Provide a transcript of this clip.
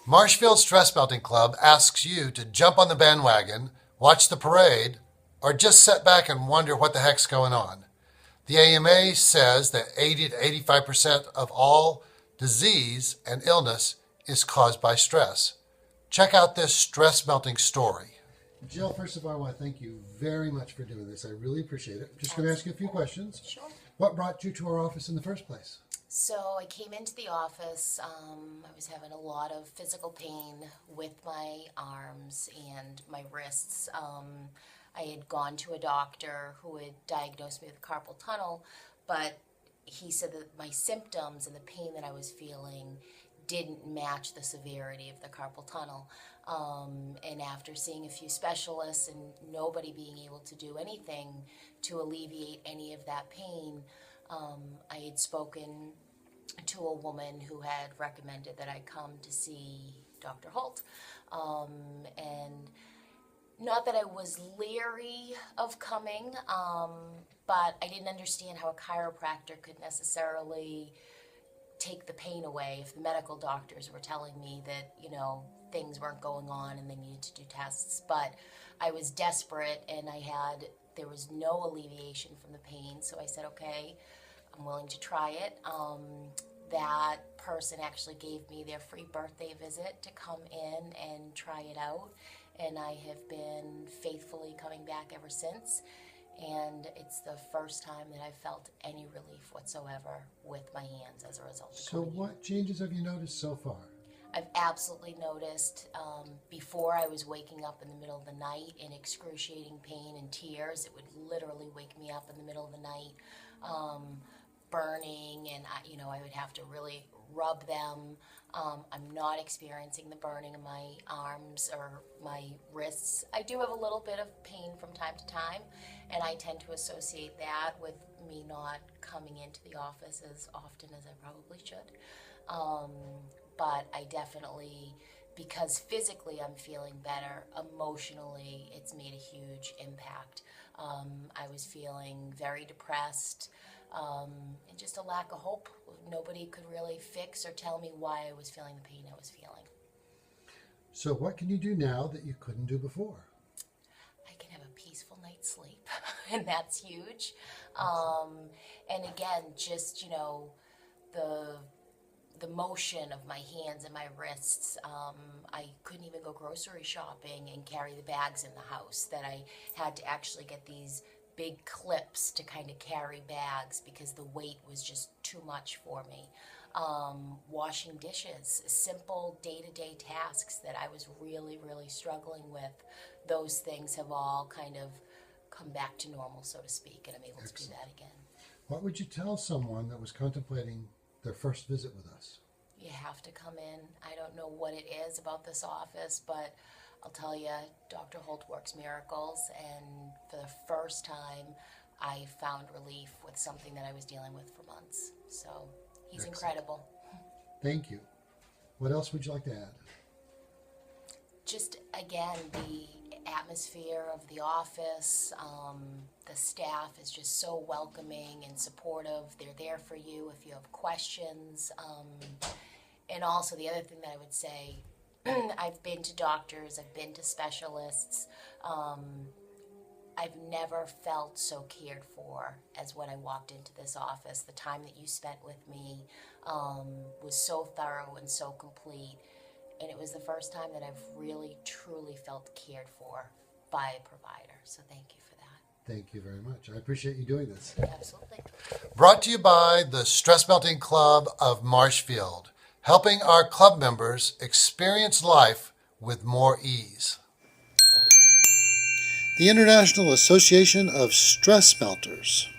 Marshfield Stress Melting Club asks you to jump on the bandwagon, watch the parade, or just sit back and wonder what the heck's going on. The AMA says that 80 to 85% of all disease and illness is caused by stress. Check out this stress melting story. Jill, first of all, I want to thank you very much for doing this. I really appreciate it. I'm just going to ask you a few questions. Sure. What brought you to our office in the first place? So I came into the office, I was having a lot of physical pain with my arms and my wrists. I had gone to a doctor who had diagnosed me with carpal tunnel, but he said that my symptoms and the pain that I was feeling didn't match the severity of the carpal tunnel. And after seeing a few specialists and nobody being able to do anything to alleviate any of that pain, I had spoken to a woman who had recommended that I come to see Dr. Holt. And not that I was leery of coming, but I didn't understand how a chiropractor could necessarily take the pain away if the medical doctors were telling me that, things weren't going on and they needed to do tests. But I was desperate and there was no alleviation from the pain, so I said, okay, I'm willing to try it. That person actually gave me their free birthday visit to come in and try it out, and I have been faithfully coming back ever since, and it's the first time that I've felt any relief whatsoever with my hands as a result of So what changes have you noticed so far? I've absolutely noticed, before I was waking up in the middle of the night in excruciating pain and tears. It would literally wake me up in the middle of the night, burning, and I would have to really rub them. I'm not experiencing the burning in my arms or my wrists. I do have a little bit of pain from time to time, and I tend to associate that with me not coming into the office as often as I probably should. But I definitely, because physically I'm feeling better, emotionally it's made a huge impact. I was feeling very depressed, and just a lack of hope. Nobody could really fix or tell me why I was feeling the pain I was feeling. So what can you do now that you couldn't do before? I can have a peaceful night's sleep, and that's huge. And again, just, the motion of my hands and my wrists. I couldn't even go grocery shopping and carry the bags in the house, that I had to actually get these big clips to kind of carry bags because the weight was just too much for me. Washing dishes, simple day-to-day tasks that I was really, really struggling with. Those things have all kind of come back to normal, so to speak, and I'm able to do that again. What would you tell someone that was contemplating their first visit with us? You have to come in. I don't know what it is about this office, but I'll tell you, Dr. Holt works miracles, and for the first time, I found relief with something that I was dealing with for months. So he's incredible. Thank you. What else would you like to add? Just, again, the atmosphere of the office, the staff is just so welcoming and supportive. They're there for you if you have questions. And also the other thing that I would say, I've been to doctors, I've been to specialists. I've never felt so cared for as when I walked into this office. The time that you spent with me was so thorough and so complete. And it was the first time that I've really, truly felt cared for by a provider. So thank you for that. Thank you very much. I appreciate you doing this. Absolutely. Brought to you by the Stress Melting Club of Marshfield, helping our club members experience life with more ease. The International Association of Stress Melters.